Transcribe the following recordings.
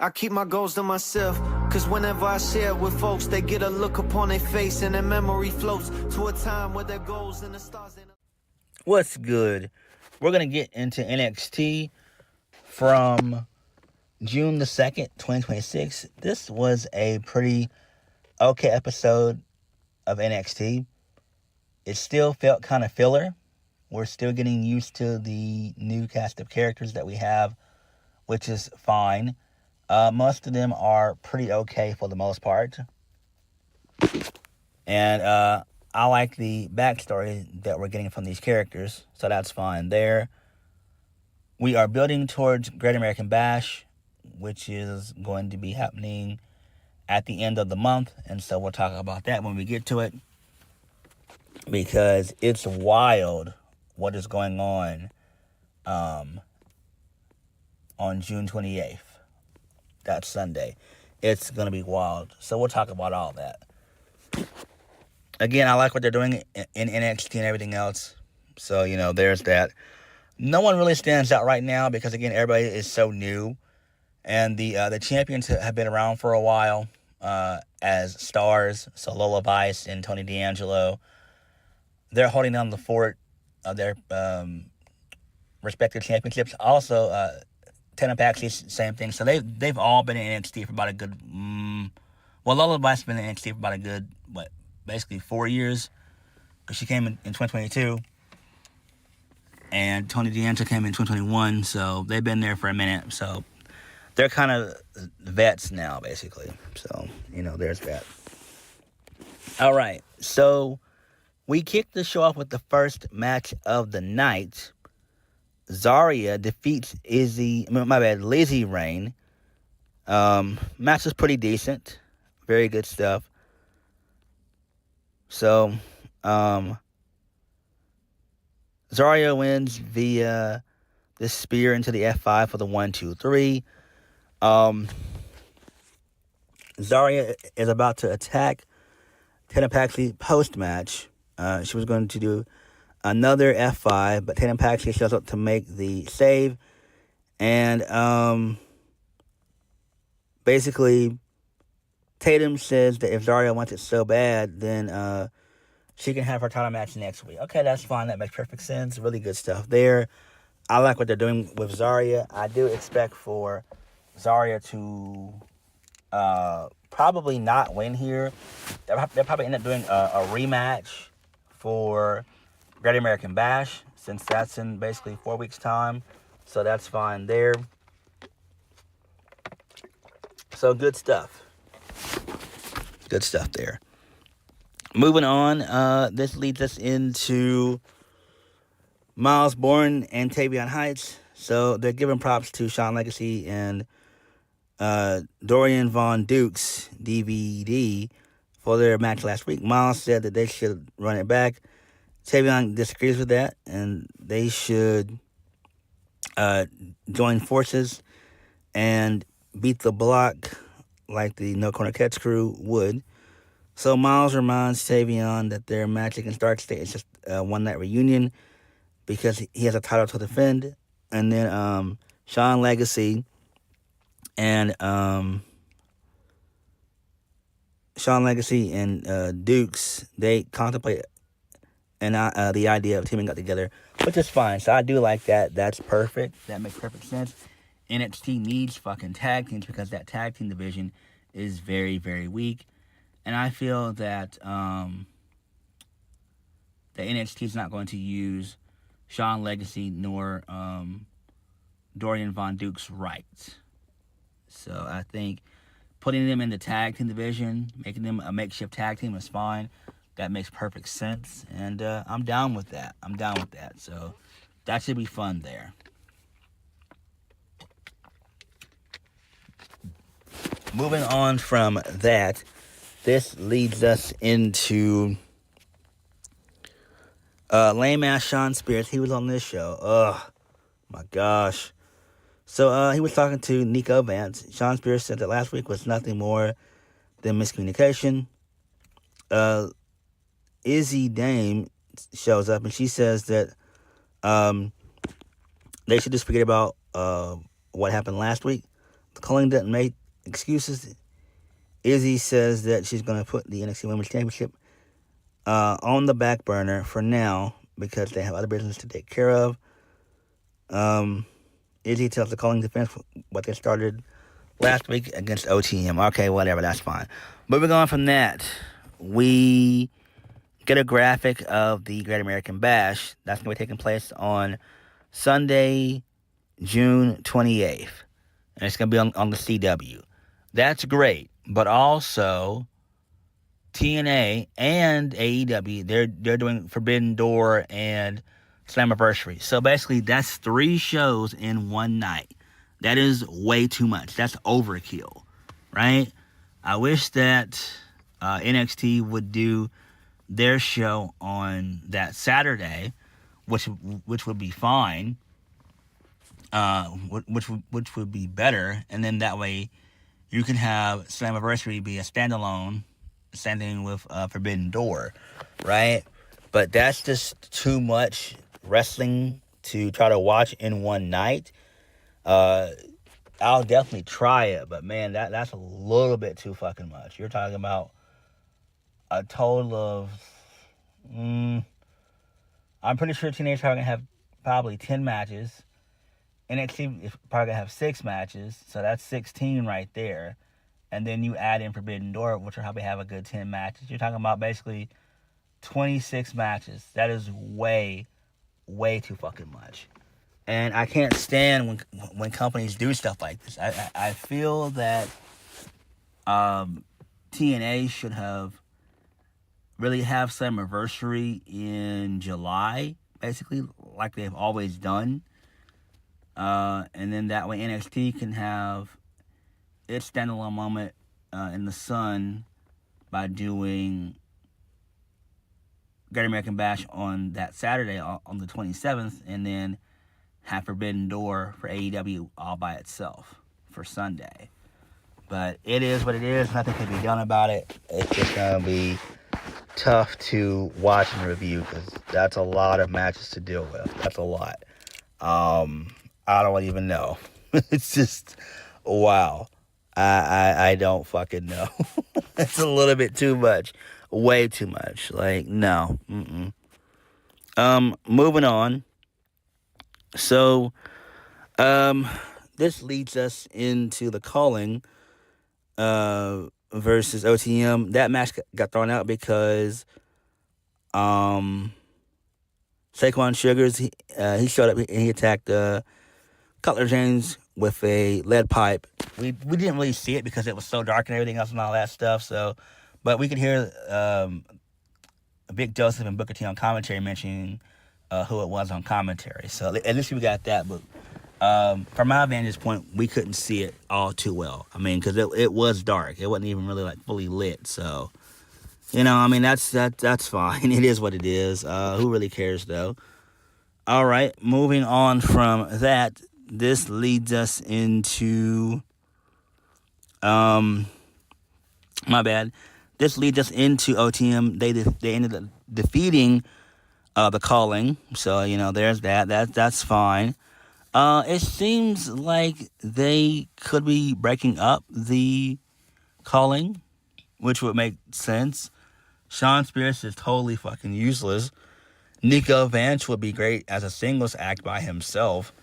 I keep my goals to myself, cause whenever I share with folks, they get a look upon their face and their memory floats to a time where their goals and the stars ain't... What's good? We're going to get into NXT from June the 2nd, 2026. This was a pretty okay episode of NXT. It still felt kind of filler. We're still getting used to the new cast of characters that we have, which is fine. Most of them are pretty okay for the most part. And I like the backstory that we're getting from these characters, so that's fine there. We are building towards Great American Bash, which is going to be happening at the end of the month, and so we'll talk about that when we get to it, because it's wild what is going on June 28th. That's Sunday. It's going to be wild. So we'll talk about all that. Again, I like what they're doing in NXT and everything else. So, there's that. No one really stands out right now because, again, everybody is so new. And the champions have been around for a while as stars. So Lola Vice and Tony D'Angelo. They're holding down the fort of their respective championships. Also, Tana Paxley, same thing. So they've all been in NXT for about a good... Lola Vice has been in NXT for about a good, basically 4 years. Because she came in 2022. And Tony D'Angelo came in 2021. So they've been there for a minute. So they're kind of vets now, basically. So, there's that. All right. So we kicked the show off with the first match of the night. Zaria defeats Lizzie Rain. Match was pretty decent. Very good stuff. So, Zaria wins via the spear into the F5 for the 1-2-3. Zaria is about to attack Tana Paxley post-match. She was going to do another F5, but Tatum Paxley shows up to make the save. And basically, Tatum says that if Zaria wants it so bad, then she can have her title match next week. Okay, that's fine. That makes perfect sense. Really good stuff there. I like what they're doing with Zaria. I do expect for Zaria to probably not win here. They'll probably end up doing a rematch for Great American Bash, since that's in basically 4 weeks' time. So that's fine there. So good stuff. Good stuff there. Moving on, this leads us into Miles Bourne and Tavion Heights. So they're giving props to Sean Legacy and Dorian Von Dukes, DVD, for their match last week. Miles said that they should run it back. Tavion disagrees with that, and they should join forces and beat the block like the No Corner Catch crew would. So Miles reminds Tavion that their match against Darkstate is just a one-night reunion because he has a title to defend. And then Sean Legacy and Dukes, they contemplate the idea of teaming up together, which is fine. So I do like that. That's perfect. That makes perfect sense. NXT needs fucking tag teams because that tag team division is very, very weak. And I feel that the NXT is not going to use Sean Legacy nor Dorian Von Dukes right. So I think putting them in the tag team division, making them a makeshift tag team is fine. That makes perfect sense, and I'm down with that. So that should be fun there. Moving on from that, this leads us into lame-ass Sean Spears. He was on this show. Ugh, my gosh. So he was talking to Nico Vance. Sean Spears said that last week was nothing more than miscommunication. Izzy Dame shows up, and she says that they should just forget about what happened last week. Calling doesn't make excuses. Izzy says that she's going to put the NXT Women's Championship on the back burner for now because they have other business to take care of. Izzy tells the Calling defense what they started last week against OTM. Okay, whatever, that's fine. Moving on from that, we get a graphic of the Great American Bash. That's going to be taking place on Sunday, June 28th. And it's going to be on the CW. That's great. But also, TNA and AEW, they're doing Forbidden Door and Slammiversary. So basically, that's 3 shows in one night. That is way too much. That's overkill, right? I wish that NXT would do their show on that Saturday, which would be fine, which would be better, and then that way you can have Slammiversary be a standalone, same thing with Forbidden Door, right? But that's just too much wrestling to try to watch in one night. I'll definitely try it, but man, that's a little bit too fucking much. You're talking about a total of, I'm pretty sure Teenage are going to have probably 10 matches. NXT is probably going to have 6 matches, so that's 16 right there. And then you add in Forbidden Door, which will probably have a good 10 matches. You're talking about basically 26 matches. That is way, way too fucking much. And I can't stand when companies do stuff like this. I feel that TNA should have really have Slammiversary in July, basically, like they've always done. And then that way NXT can have its standalone moment in the sun by doing Great American Bash on that Saturday on the 27th, and then have Forbidden Door for AEW all by itself for Sunday. But it is what it is. Nothing can be done about it. It's just going to be tough to watch and review because that's a lot of matches to deal with. That's a lot. I don't even know. It's just, wow. I don't fucking know. It's a little bit too much. Way too much. Like, no. Moving on. So, this leads us into the Calling versus OTM. That match got thrown out because Saquon Sugars, he showed up and he attacked Cutler James with a lead pipe. We didn't really see it because it was so dark and everything else and all that stuff. So, but we could hear Vic Joseph and Booker T on commentary mentioning who it was on commentary. So at least we got that. But from my vantage point, we couldn't see it all too well. I mean, because it was dark. It wasn't even really like fully lit. So, you know, I mean, that's fine. It is what it is. Who really cares though? All right, moving on from that, this leads us into This leads us into OTM. They ended up defeating the Calling. So, you know, there's that. That's fine. It seems like they could be breaking up the Calling, which would make sense. Sean Spears is totally fucking useless. Nico Vance would be great as a singles act by himself.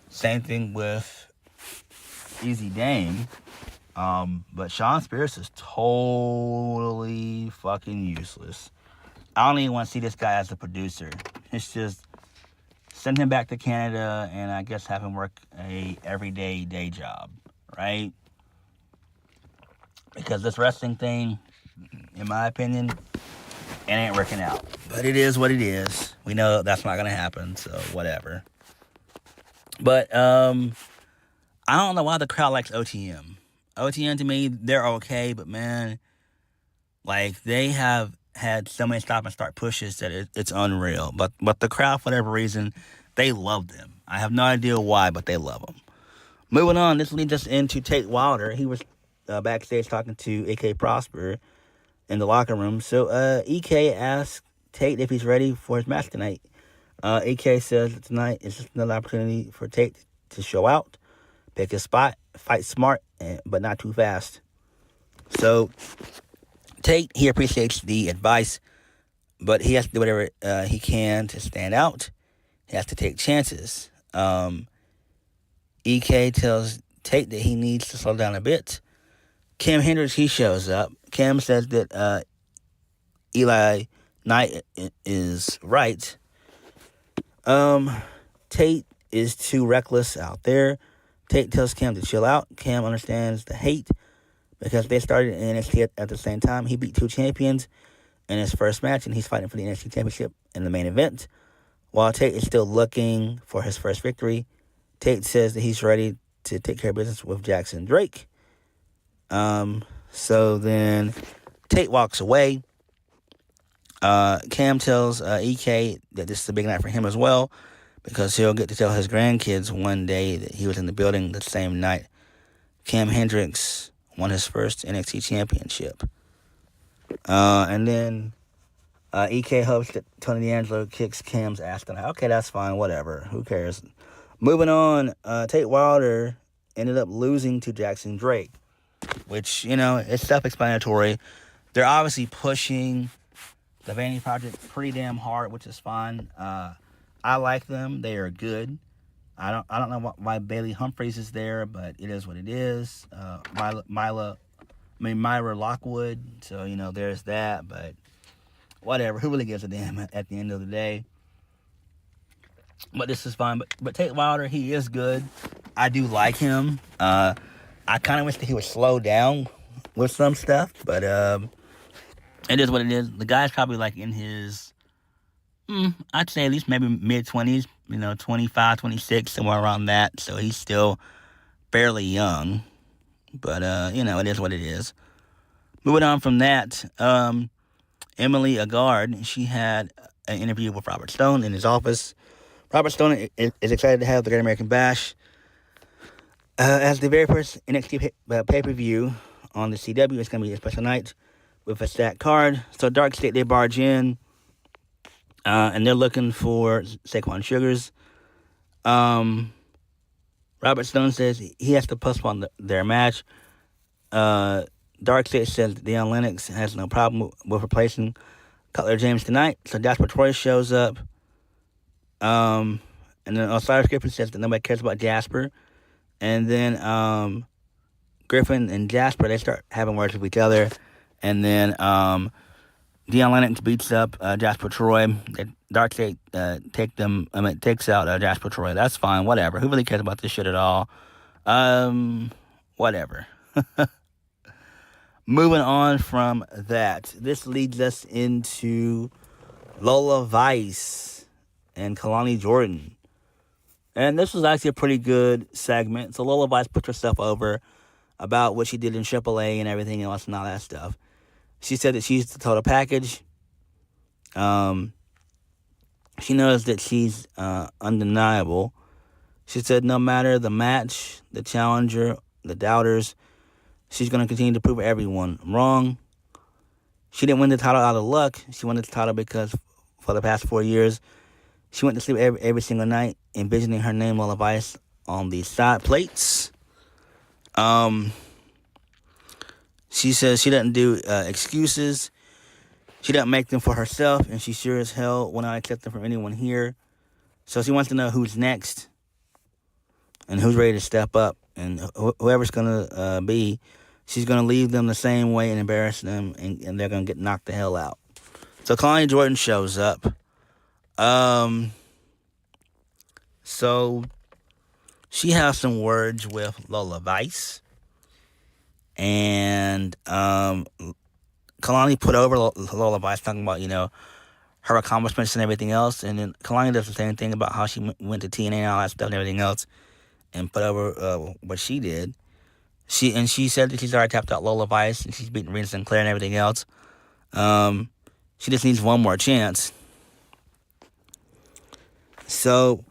Same thing with Easy Dame. But Sean Spears is totally fucking useless. I don't even want to see this guy as a producer. It's just send him back to Canada and I guess have him work a everyday day job, right? Because this wrestling thing, in my opinion, it ain't working out. But it is what it is. We know that's not going to happen, so whatever. But I don't know why the crowd likes OTM. OTM, to me, they're okay, but man, like, they have had so many stop and start pushes that it's unreal. But the crowd, for whatever reason, they love them. I have no idea why, but they love them. Moving on, this leads us into Tate Wilder. He was backstage talking to AK Prosper in the locker room. So EK asked Tate if he's ready for his match tonight. EK says that tonight is just another opportunity for Tate to show out, pick his spot, fight smart, but not too fast. So Tate, he appreciates the advice, but he has to do whatever he can to stand out. He has to take chances. EK tells Tate that he needs to slow down a bit. Cam Hendricks, he shows up. Cam says that Eli Knight is right. Tate is too reckless out there. Tate tells Cam to chill out. Cam understands the hate because they started in NXT at the same time. He beat 2 champions in his first match, and he's fighting for the NXT Championship in the main event. While Tate is still looking for his first victory, Tate says that he's ready to take care of business with Jackson Drake. So then Tate walks away. Cam tells EK that this is a big night for him as well, because he'll get to tell his grandkids one day that he was in the building the same night Cam Hendricks won his first NXT championship. And then EK hopes that Tony D'Angelo kicks Cam's ass tonight. Okay, that's fine, whatever. Who cares? Moving on, Tate Wilder ended up losing to Jackson Drake, which, it's self-explanatory. They're obviously pushing the Vanity Project pretty damn hard, which is fine. I like them. They are good. I don't know why Bailey Humphries is there, but it is what it is. Myra Lockwood. So, there's that, but whatever. Who really gives a damn at the end of the day? But this is fine. But Tate Wilder, he is good. I do like him. I kind of wish that he would slow down with some stuff, but it is what it is. The guy's probably like in his, I'd say at least maybe mid-20s, 25, 26, somewhere around that. So he's still fairly young. But, it is what it is. Moving on from that, Emily Agard, she had an interview with Robert Stone in his office. Robert Stone is excited to have the Great American Bash as the very first NXT pay-per-view on the CW. It's going to be a special night with a stacked card. So Darkstate, they barge in, and they're looking for Saquon Sugars. Robert Stone says he has to postpone their match. Darkstate says Deion Lennox has no problem with replacing Cutler James tonight. So Jasper Troy shows up. And then Osiris Griffin says that nobody cares about Jasper. And then Griffin and Jasper, they start having words with each other. And then Deion Lennox beats up Jasper Troy. Darkstate takes out Jasper Troy. That's fine, whatever. Who really cares about this shit at all? Whatever. Moving on from that, this leads us into Lola Vice and Kalani Jordan. And this was actually a pretty good segment. So Lola Vice put herself over about what she did in AAA and everything else and all that stuff. She said that she's the total package. She knows that she's undeniable. She said no matter the match, the challenger, the doubters, she's going to continue to prove everyone wrong. She didn't win the title out of luck. She won the title because for the past 4 years, she went to sleep every single night envisioning her name, Lola Vice, on the side plates. She says she doesn't do excuses. She doesn't make them for herself, and she sure as hell will not accept them from anyone here. So she wants to know who's next and who's ready to step up. And whoever's going to be, she's going to leave them the same way and embarrass them, and they're going to get knocked the hell out. So Kalani Jordan shows up. So she has some words with Lola Vice. And Kalani put over Lola Vice, talking about, her accomplishments and everything else. And then Kalani does the same thing about how she went to TNA and all that stuff and everything else, and put over what she did. She said that she's already tapped out Lola Vice, and she's beaten Rena Sinclair and everything else. She just needs one more chance. So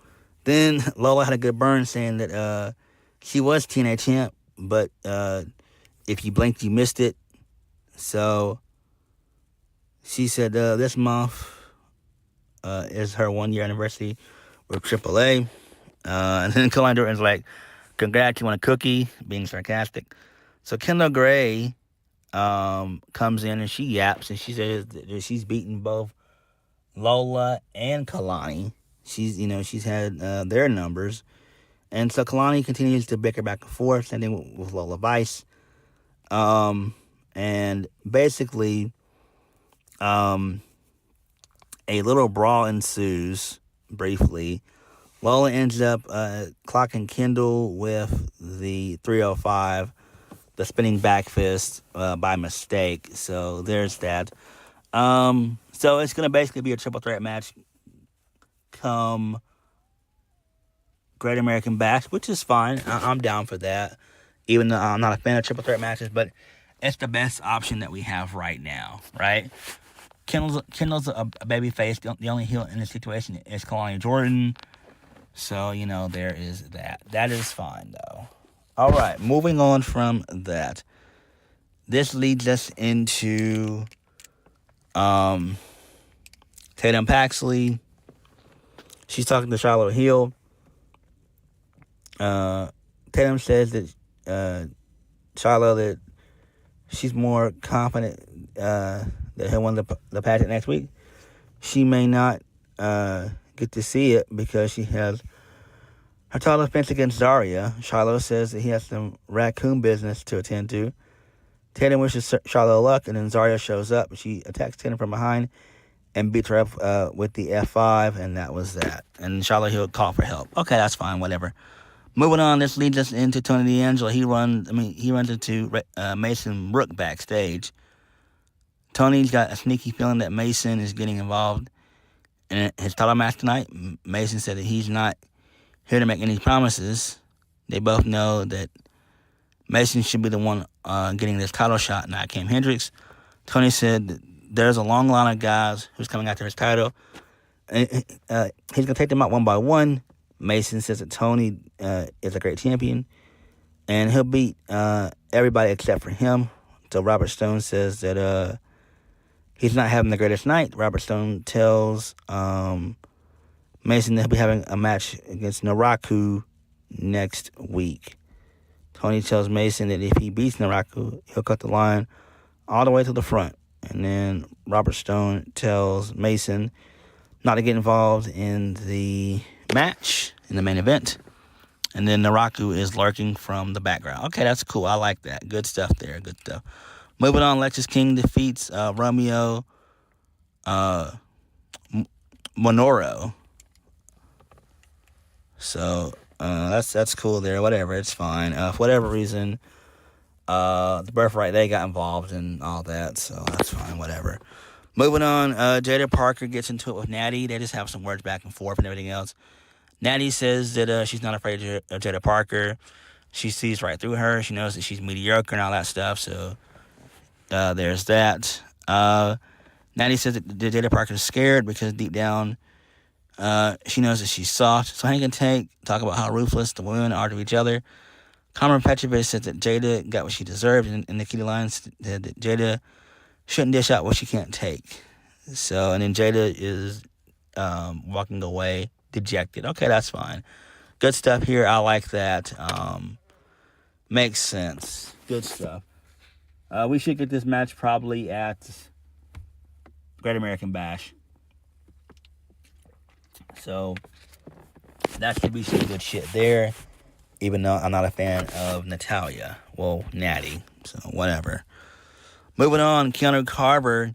then Lola had a good burn saying that she was TNA champ, but if you blinked, you missed it. So she said this month is her 1 year anniversary with AAA. And then Kalani Jordan's like, Congrats, you want a cookie? Being sarcastic. So Kendall Gray comes in and she yaps and she says that she's beaten both Lola and Kalani. She's had their numbers. And so Kalani continues to bicker back and forth, same thing with Lola Vice. And basically, a little brawl ensues briefly. Lola ends up clocking Kendall with the 305, the spinning back fist by mistake. So there's that. So it's going to basically be a triple threat match come Great American Bash, which is fine. I'm down for that, even though I'm not a fan of triple threat matches, but it's the best option that we have right now, right? Kendall's a baby face. The only heel in this situation is Kalani Jordan. So, there is that. That is fine, though. All right, moving on from that. This leads us into Tatum Paxley. She's talking to Charlotte Hill. Tatum says that Charlotte, that she's more confident that he'll win the pageant next week. She may not get to see it because she has her title defense against Zaria. Charlotte says that he has some raccoon business to attend to. Tatum wishes Charlotte luck, and then Zaria shows up. She attacks Tatum from behind and beats her up with the F5, and that was that. And Charlotte Hill called for help. Okay, that's fine, whatever. Moving on, this leads us into Tony D'Angelo. He runs into Mason Brook backstage. Tony's got a sneaky feeling that Mason is getting involved in his title match tonight. Mason said that he's not here to make any promises. They both know that Mason should be the one getting this title shot, not Cam Hendricks. Tony said that there's a long line of guys who's coming after his title. And, he's going to take them out one by one. Mason says that Tony is a great champion, and he'll beat everybody except for him. So Robert Stone says that he's not having the greatest night. Robert Stone tells Mason that he'll be having a match against Naraku next week. Tony tells Mason that if he beats Naraku, he'll cut the line all the way to the front. And then Robert Stone tells Mason not to get involved in the match, in the main event. And then Naraku is lurking from the background. Okay, that's cool. I like that. Good stuff there. Good stuff. Moving on, Lexus King defeats Romeo Monoro. So that's cool there. Whatever, it's fine. For whatever reason, the Birthright, they got involved and all that, so that's fine. Whatever. Moving on, Jada Parker gets into it with Natty. They just have some words back and forth and everything else. Natty says that she's not afraid of Jada Parker. She sees right through her. She knows that she's mediocre and all that stuff, so there's that. Natty says that Jada Parker is scared because deep down she knows that she's soft. So Hank and Tank talk about how ruthless the women are to each other. Carmen Petrovich said that Jada got what she deserved, and Nikita Lyons said that Jada shouldn't dish out what she can't take. So, and then Jada is walking away dejected. Okay, that's fine. Good stuff here. I like that. Makes sense. Good stuff. We should get this match probably at Great American Bash. So that should be some good shit there. Even though I'm not a fan of Natalya. Well, Natty. So whatever. Moving on, Keanu Carver,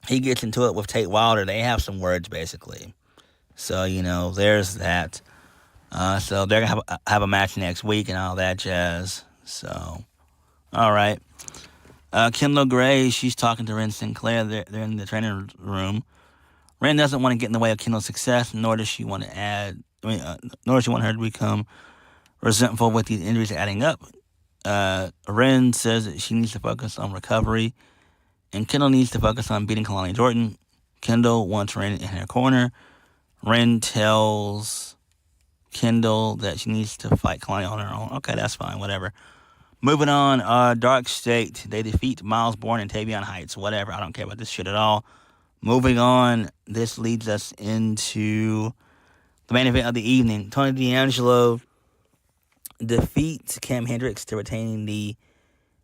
he gets into it with Tate Wilder. They have some words, basically. So, there's that. So they're going to have a match next week and all that jazz. So, all right. Kendall Gray, she's talking to Ren Sinclair. They're in the training room. Ren doesn't want to get in the way of Kendall's success, nor does she want to nor does she want her to become resentful with these injuries adding up. Ren says that she needs to focus on recovery, and Kendall needs to focus on beating Kalani Jordan. Kendall wants Ren in her corner. Ren tells Kendall that she needs to fight Kalani on her own. Okay, that's fine, whatever. Moving on, Darkstate, they defeat Miles Bourne and Tavion Heights. Whatever, I don't care about this shit at all. Moving on, this leads us into the main event of the evening. Tony D'Angelo defeats Cam Hendricks to retain the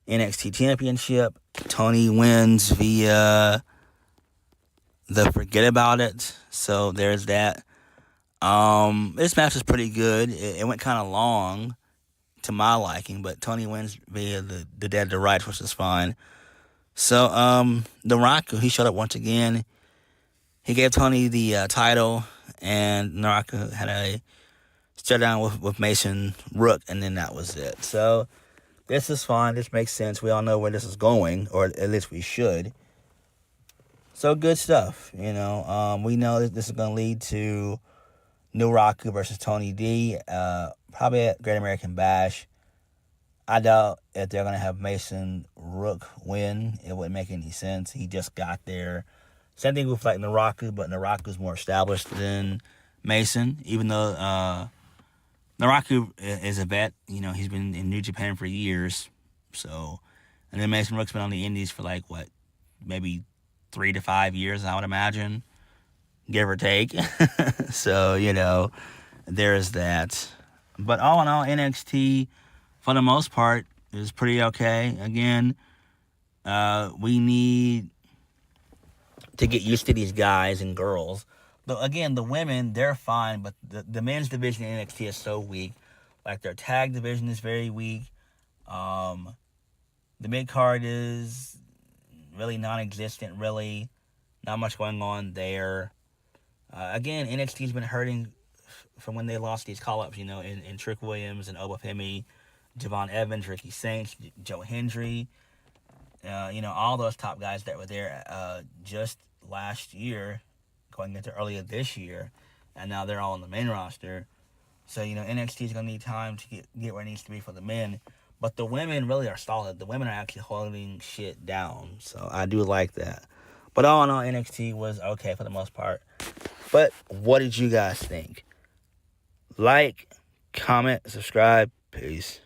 NXT Championship. Tony wins via the Forget About It. So there's that. This match was pretty good. It went kind of long to my liking, but Tony wins via the Dead to Rights, which is fine. So, Naraku, he showed up once again. He gave Tony the title, and Naraku had a stare down with Mason Rook, and then that was it. So, this is fine. This makes sense. We all know where this is going, or at least we should. So, good stuff. We know that this is going to lead to Naraku versus Tony D, probably at Great American Bash. I doubt if they're going to have Mason Rook win. It wouldn't make any sense. He just got there. Same thing with Naraku, but Naraku's more established than Mason, even though Naraku is a vet. He's been in New Japan for years. So, and then Mason Rook's been on the Indies for maybe 3 to 5 years, I would imagine, give or take. So, there's that. But all in all, NXT, for the most part, is pretty okay. Again, we need to get used to these guys and girls. Again, the women, they're fine, but the men's division in NXT is so weak. Their tag division is very weak. The mid-card is really non-existent, really. Not much going on there. Again, NXT's been hurting from when they lost these call-ups, in Trick Williams and Obafemi, Javon Evans, Ricky Saints, Joe Hendry, all those top guys that were there just last year, going into earlier this year, and now they're all on the main roster. So, NXT is going to need time to get where it needs to be for the men. But the women really are solid. The women are actually holding shit down. So, I do like that. But all in all, NXT was okay for the most part. But what did you guys think? Like, comment, subscribe. Peace.